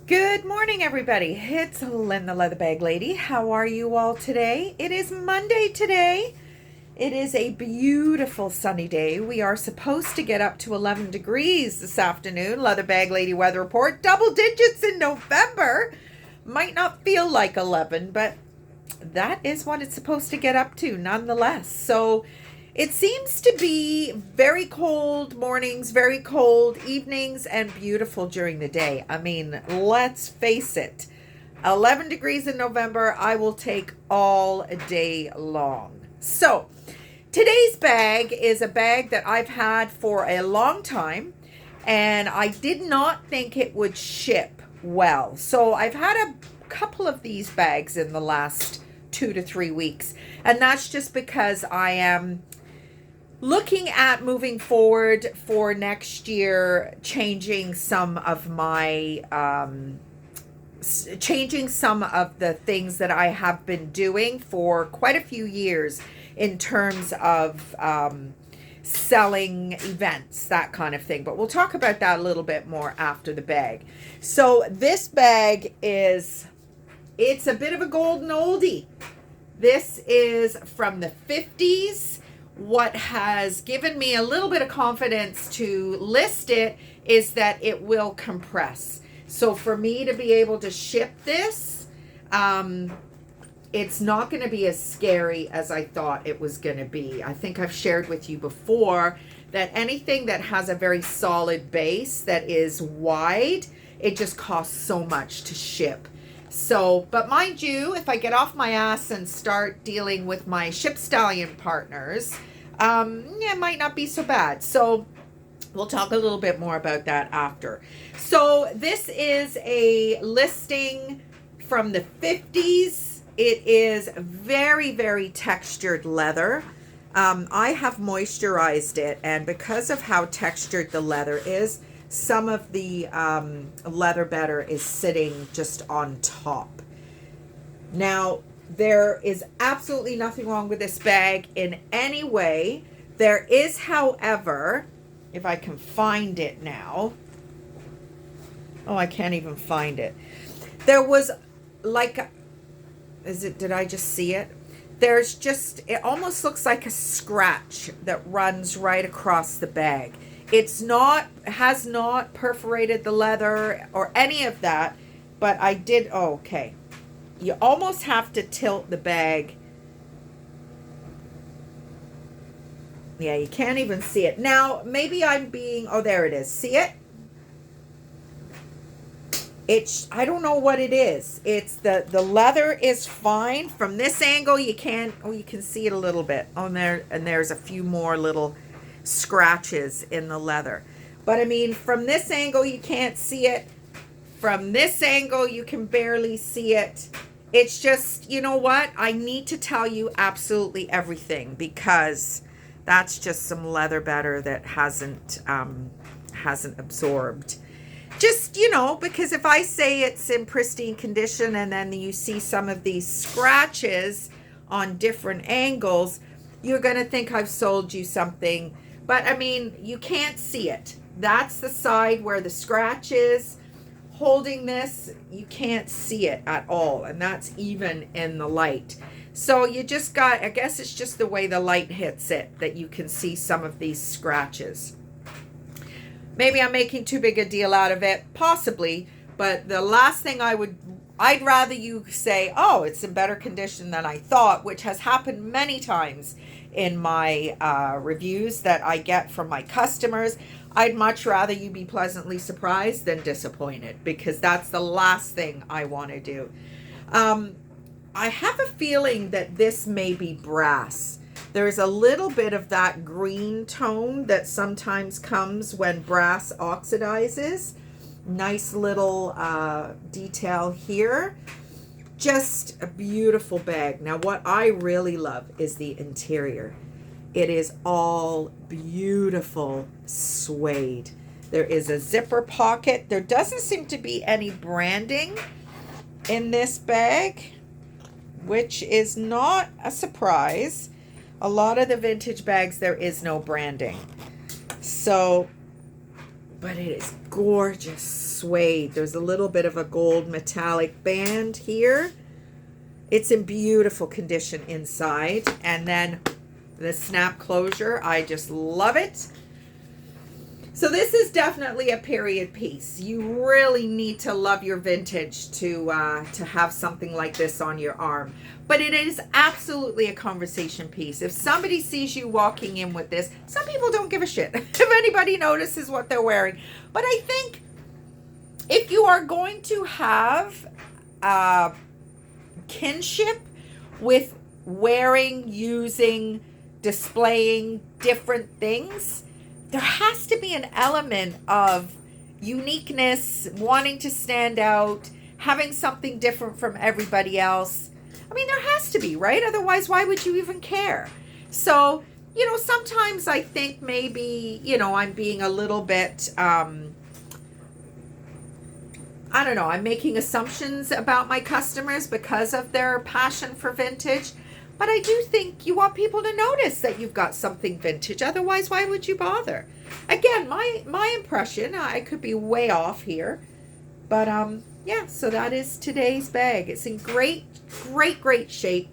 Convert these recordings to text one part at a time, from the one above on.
Good morning, everybody. It's Lynn, the Leather Bag Lady. How are you all today? It is Monday today. It is a beautiful sunny day. We are supposed to get up to 11 degrees this afternoon. Leather Bag Lady weather report. Double digits in November. Might not feel like 11, but that is what it's supposed to get up to nonetheless. So it seems to be very cold mornings, very cold evenings, and beautiful during the day. I mean, let's face it. 11 degrees in November, I will take all day long. So today's bag is a bag that I've had for a long time, and I did not think it would ship well. So I've had a couple of these bags in the last 2 to 3 weeks, and that's just because I am looking at moving forward for next year, changing some of the things that I have been doing for quite a few years in terms of selling events, that kind of thing. But we'll talk about that a little bit more after the bag. So this bag it's a bit of a golden oldie. This is from the 50s. What has given me a little bit of confidence to list it is that it will compress. So for me to be able to ship this, it's not going to be as scary as I thought it was going to be. I think I've shared with you before that anything that has a very solid base that is wide, it just costs so much to ship. So, but mind you, if I get off my ass and start dealing with my ship stallion partners, it might not be so bad. So we'll talk a little bit more about that after. So this is a listing from the 50s. It is very, very textured leather. I have moisturized it, and because of how textured the leather is, some of the leather better is sitting just on top. Now, there is absolutely nothing wrong with this bag in any way. There is, however, if I can find it now. Oh, I can't even find it. There was like, did I just see it? There's just, it almost looks like a scratch that runs right across the bag. Has not perforated the leather or any of that, but I did, okay. You almost have to tilt the bag. Yeah, you can't even see it. Now, maybe there it is. See it? I don't know what it is. It's the leather is fine. From this angle, you can see it a little bit. And there's a few more little scratches in the leather. But I mean, from this angle, you can't see it. From this angle, you can barely see it. It's just, you know what? I need to tell you absolutely everything, because that's just some leather better that hasn't absorbed. Just, because if I say it's in pristine condition and then you see some of these scratches on different angles, you're going to think I've sold you something. But I mean, you can't see it. That's the side where the scratch is. Holding this, you can't see it at all. And that's even in the light. So you just I guess it's just the way the light hits it that you can see some of these scratches. Maybe I'm making too big a deal out of it, possibly, but the last thing I'd rather you say, oh, it's in better condition than I thought, which has happened many times in my reviews that I get from my customers. I'd much rather you be pleasantly surprised than disappointed, because that's the last thing I want to do. I have a feeling that this may be brass. There's a little bit of that green tone that sometimes comes when brass oxidizes. Nice little detail here. Just a beautiful bag. Now, what I really love is the interior. It is all beautiful suede. There is a zipper pocket. There doesn't seem to be any branding in this bag, which is not a surprise. A lot of the vintage bags, there is no branding. So but it is gorgeous suede. There's a little bit of a gold metallic band here. It's in beautiful condition inside. And then the snap closure, I just love it. So this is definitely a period piece. You really need to love your vintage to have something like this on your arm. But it is absolutely a conversation piece. If somebody sees you walking in with this, some people don't give a shit if anybody notices what they're wearing. But I think if you are going to have kinship with wearing, using, displaying different things, there has to be an element of uniqueness, wanting to stand out, having something different from everybody else. I mean, there has to be, right? Otherwise, why would you even care? So, you know, sometimes I think maybe, you know, I'm being a little bit, I don't know, I'm making assumptions about my customers because of their passion for vintage. But I do think you want people to notice that you've got something vintage. Otherwise, why would you bother? Again, my impression, I could be way off here. But yeah, so that is today's bag. It's in great shape,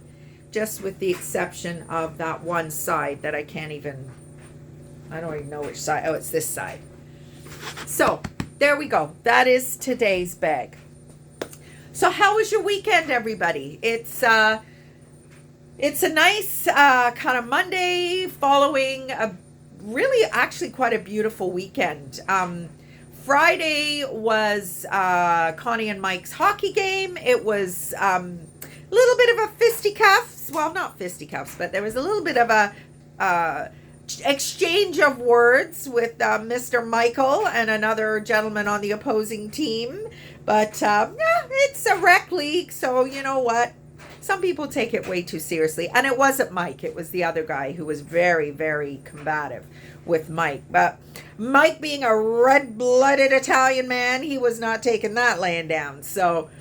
just with the exception of that one side that I don't even know which side. Oh, it's this side. So there we go. That is today's bag. So how was your weekend, everybody? It's a nice kind of Monday following a really actually quite a beautiful weekend. Friday was Connie and Mike's hockey game. It was a little bit of a fisticuffs. Well, not fisticuffs, but there was a little bit of a exchange of words with Mr. Michael and another gentleman on the opposing team. But yeah, it's a rec league, so you know what? Some people take it way too seriously. And it wasn't Mike. It was the other guy who was very, very combative with Mike. But Mike, being a red-blooded Italian man, he was not taking that laying down. So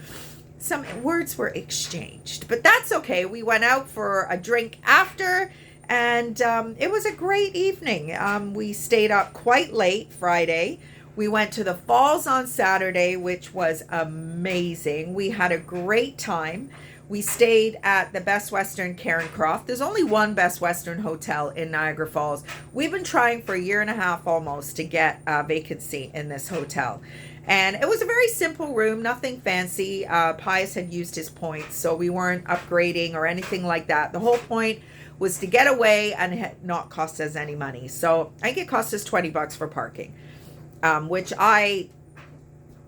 some words were exchanged. But that's okay. We went out for a drink after, and it was a great evening. We stayed up quite late Friday. We went to the falls on Saturday, which was amazing. We had a great time. We stayed at the Best Western Cairncroft. There's only one Best Western hotel in Niagara Falls. We've been trying for a year and a half almost to get a vacancy in this hotel. And it was a very simple room, nothing fancy. Pius had used his points, so we weren't upgrading or anything like that. The whole point was to get away and it had not cost us any money. So I think it cost us $20 for parking, which I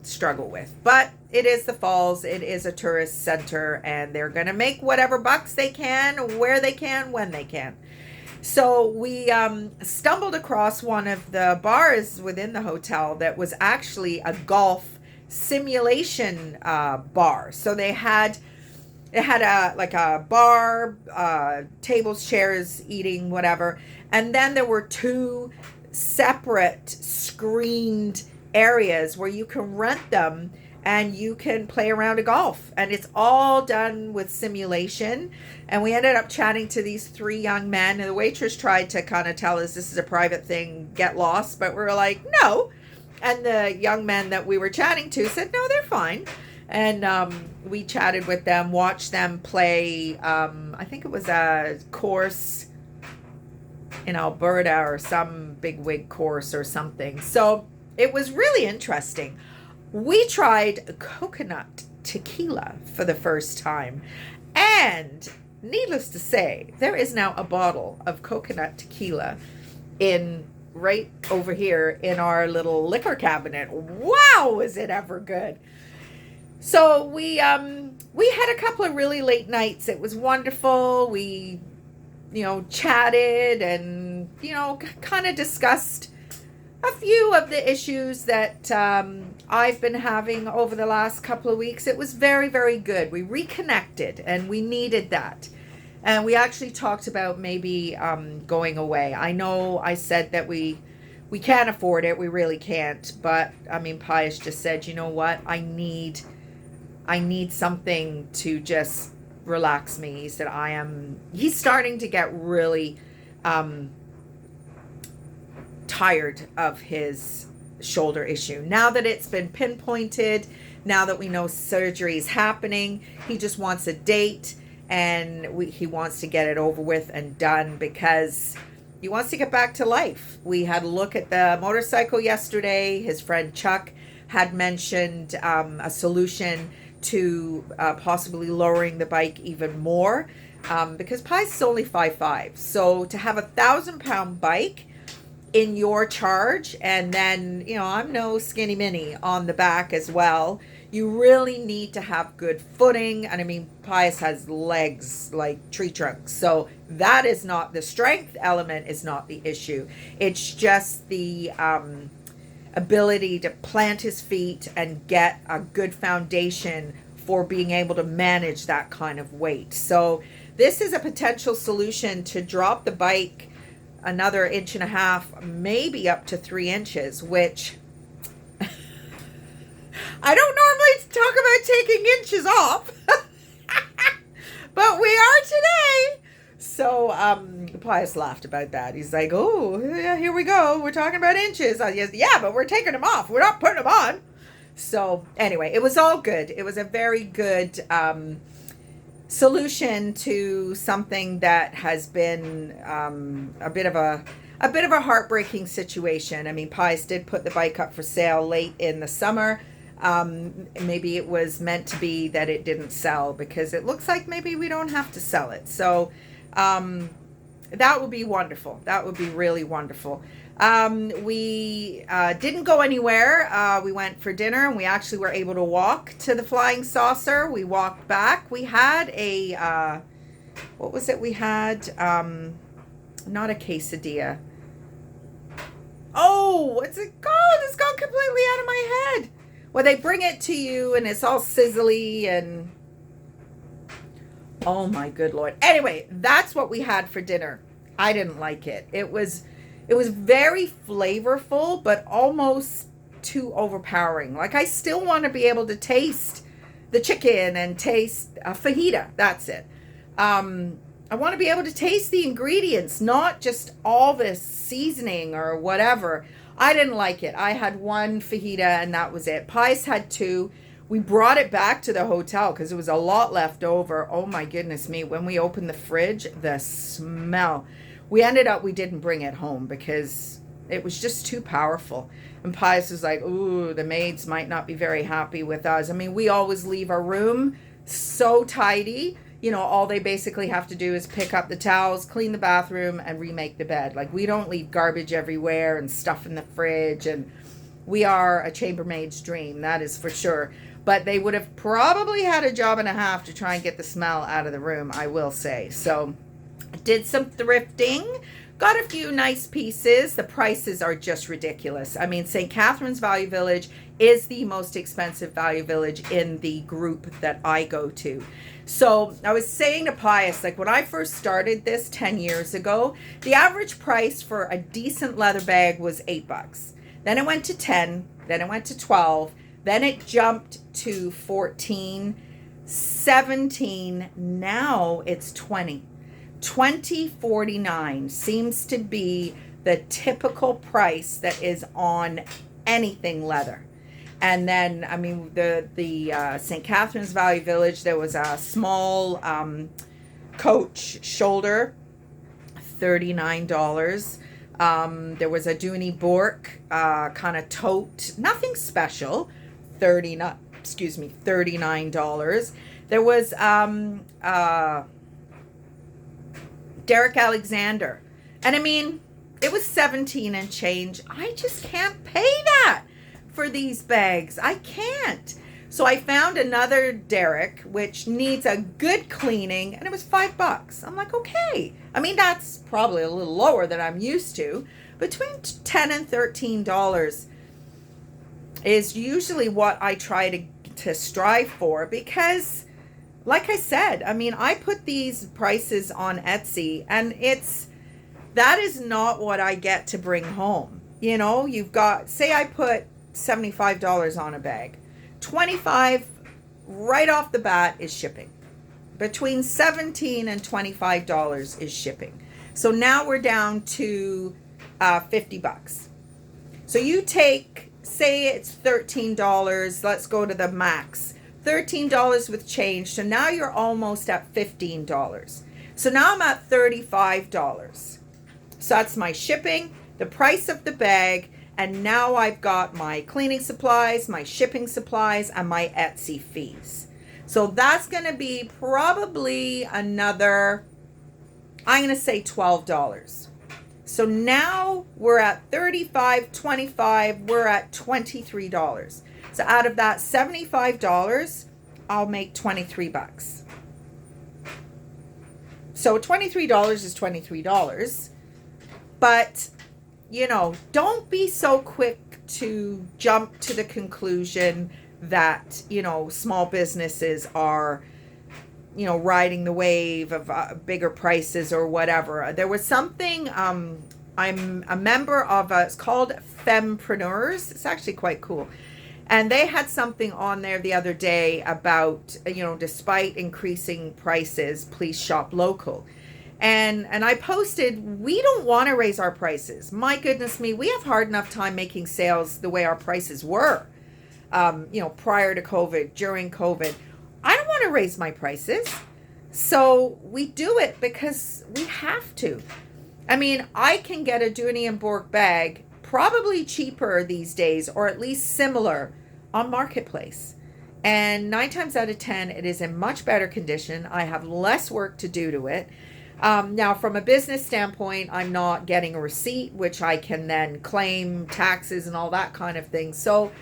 struggle with. But it is the falls, it is a tourist center, and they're going to make whatever bucks they can, where they can, when they can. So we stumbled across one of the bars within the hotel that was actually a golf simulation bar. So it had a bar, tables, chairs, eating, whatever. And then there were two separate screened areas where you can rent them and you can play around a golf, and it's all done with simulation. And we ended up chatting to these three young men, and the waitress tried to kind of tell us this is a private thing, get lost, but we were like, no. And the young men that we were chatting to said, no, they're fine. And we chatted with them, watched them play, I think it was a course in Alberta or some bigwig course or something. So it was really interesting. We tried coconut tequila for the first time. And needless to say, there is now a bottle of coconut tequila right over here in our little liquor cabinet. Wow, is it ever good. So we had a couple of really late nights. It was wonderful. We, chatted and, kind of discussed a few of the issues that I've been having over the last couple of weeks. It was very, very good. We reconnected, and we needed that. And we actually talked about maybe going away. I know I said that we can't afford it. We really can't. But, Pius just said, you know what? I need something to just relax me. He said, he's starting to get really tired of his shoulder issue. Now that it's been pinpointed, now that we know surgery is happening, he just wants a date, and he wants to get it over with and done because he wants to get back to life. We had a look at the motorcycle yesterday. His friend Chuck had mentioned a solution to possibly lowering the bike even more because Pius is only 5'5". So to have a 1,000-pound bike in your charge, and then, you know, I'm no skinny mini on the back as well. You really need to have good footing. And I mean, Pius has legs like tree trunks. So that is not, the strength element is not the issue. It's just the ability to plant his feet and get a good foundation for being able to manage that kind of weight. So this is a potential solution to drop the bike another 1.5 inches, maybe up to 3 inches, which I don't normally talk about taking inches off, but we are today. So Pius laughed about that. He's like, oh, yeah, here we go. We're talking about inches. I guess, yeah, but we're taking them off. We're not putting them on. So anyway, it was all good. It was a very good solution to something that has been a bit of a heartbreaking situation. I mean, Pius did put the bike up for sale late in the summer. Maybe it was meant to be that it didn't sell, because it looks like maybe we don't have to sell it. So that would be wonderful. That would be really wonderful. We didn't go anywhere. We went for dinner, and we actually were able to walk to the Flying Saucer. We walked back. We had a, what was it we had? Not a quesadilla. Oh, what's it called? It's gone completely out of my head. Well, they bring it to you, and it's all sizzly, and oh my good Lord. Anyway, that's what we had for dinner. I didn't like it. It was very flavorful, but almost too overpowering. Like, I still want to be able to taste the chicken and taste a fajita. That's it. I want to be able to taste the ingredients, not just all this seasoning or whatever. I didn't like it. I had one fajita, and that was it. Pius had 2. We brought it back to the hotel because there was a lot left over. Oh my goodness me. When we opened the fridge, the smell. We didn't bring it home because it was just too powerful. And Pius was like, ooh, the maids might not be very happy with us. I mean, we always leave our room so tidy. You know, all they basically have to do is pick up the towels, clean the bathroom, and remake the bed. Like, we don't leave garbage everywhere and stuff in the fridge. And we are a chambermaid's dream, that is for sure. But they would have probably had a job and a half to try and get the smell out of the room, I will say. So did some thrifting, got a few nice pieces. The prices are just ridiculous. I mean, St. Catharines Value Village is the most expensive value village in the group that I go to. So I was saying to Pius, like, when I first started this 10 years ago, the average price for a decent leather bag was $8. Then it went to 10, then it went to 12, then it jumped to 14, 17, now it's 20. $20.49 seems to be the typical price that is on anything leather. And then, I mean, the St. Catharines Value Village, there was a small coach shoulder, $39. There was a Dooney Bork kind of tote, nothing special, $39. There was Derek Alexander, and I mean, it was 17 and change. I just can't pay that for these bags. I can't. So I found another Derek, which needs a good cleaning, and it was $5. I'm like, okay. I mean, that's probably a little lower than I'm used to. Between $10 and $13 is usually what I try to strive for, because like I said, I mean, I put these prices on Etsy, and that is not what I get to bring home. You know, you've got, say I put $75 on a bag, $25 right off the bat is shipping. Between $17 and $25 is shipping. So now we're down to $50. So you take say it's $13. Let's go to the max. $13 with change. So now you're almost at $15. So now I'm at $35. So that's my shipping, the price of the bag, and now I've got my cleaning supplies, my shipping supplies, and my Etsy fees. So that's going to be probably another, I'm going to say $12. So now we're at $35, $25, we're at $23. So out of that $75, I'll make $23. So $23 is $23. But, you know, don't be so quick to jump to the conclusion that, you know, small businesses are, you know, riding the wave of bigger prices or whatever. There was something, I'm a member of, it's called Fempreneurs. It's actually quite cool. And they had something on there the other day about, you know, despite increasing prices, please shop local. And I posted, we don't want to raise our prices. My goodness me, we have hard enough time making sales the way our prices were, you know, prior to COVID, during COVID. I don't want to raise my prices. So we do it because we have to. I mean, I can get a Dooney and Bourke bag probably cheaper these days, or at least similar, on Marketplace. And 9 times out of 10, it is in much better condition. I have less work to do to it. Now, from a business standpoint, I'm not getting a receipt, which I can then claim taxes and all that kind of thing. So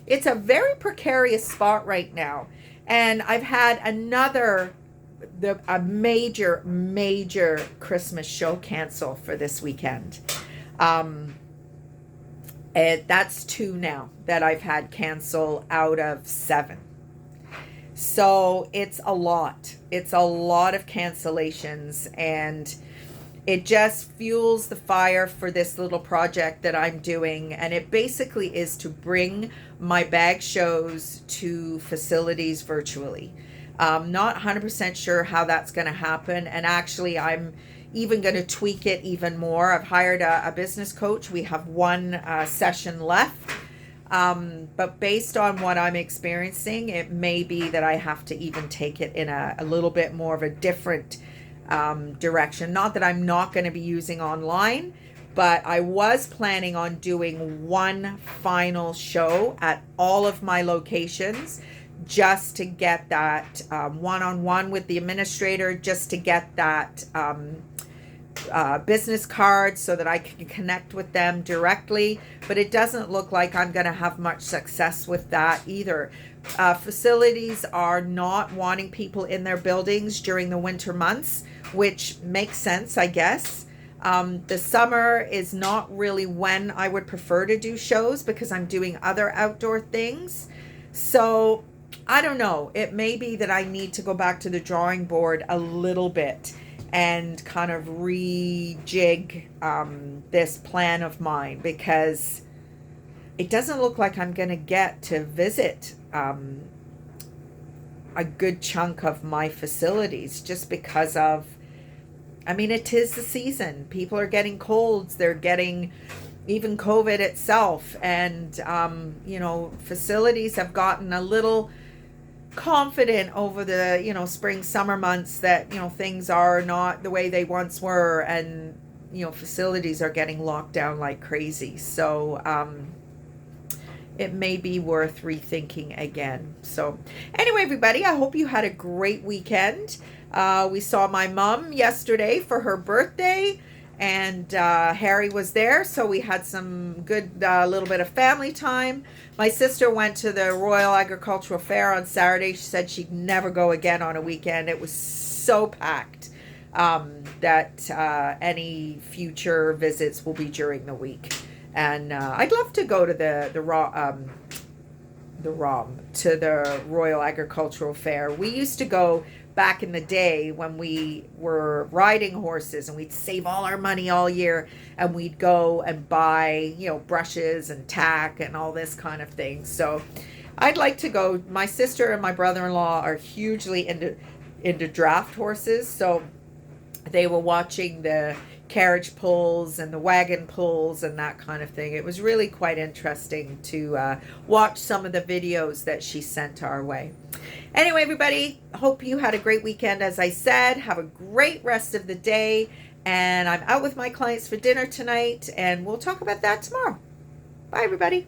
it's a very precarious spot right now. And I've had a major Christmas show cancel for this weekend. That's 2 now that I've had cancel out of 7. So it's a lot. It's a lot of cancellations, and it just fuels the fire for this little project that I'm doing. And it basically is to bring my bag shows to facilities virtually. Not 100% sure how that's going to happen. And actually, I'm even going to tweak it even more. I've hired a business coach. We have 1 session left. But based on what I'm experiencing, it may be that I have to even take it in a little bit more of a different direction. Not that I'm not going to be using online, but I was planning on doing 1 final show at all of my locations, just to get that one-on-one with the administrator, just to get that business card so that I can connect with them directly. But it doesn't look like I'm going to have much success with that either. Facilities are not wanting people in their buildings during the winter months, which makes sense, I guess. The summer is not really when I would prefer to do shows because I'm doing other outdoor things. So I don't know. It may be that I need to go back to the drawing board a little bit and kind of rejig this plan of mine, because it doesn't look like I'm going to get to visit a good chunk of my facilities, just because of, I mean, it is the season. People are getting colds. They're getting even COVID itself. And, you know, facilities have gotten a little confident over the, you know, spring, summer months that, you know, things are not the way they once were. And, you know, facilities are getting locked down like crazy. So, it may be worth rethinking again. So anyway, everybody, I hope you had a great weekend. We saw my mom yesterday for her birthday, and Harry was there, so we had some good little bit of family time. My sister went to the Royal Agricultural Fair on Saturday. She said she'd never go again on a weekend. It was so packed that any future visits will be during the week. And I'd love to go to the Royal Agricultural Fair. We used to go back in the day when we were riding horses, and we'd save all our money all year, and we'd go and buy, you know, brushes and tack and all this kind of thing. So I'd like to go. My sister and my brother-in-law are hugely into draft horses, so they were watching the carriage pulls and the wagon pulls and that kind of thing. It was really quite interesting to watch some of the videos that she sent our way. Anyway, everybody, hope you had a great weekend. As I said, have a great rest of the day. And I'm out with my clients for dinner tonight, and we'll talk about that tomorrow. Bye, everybody.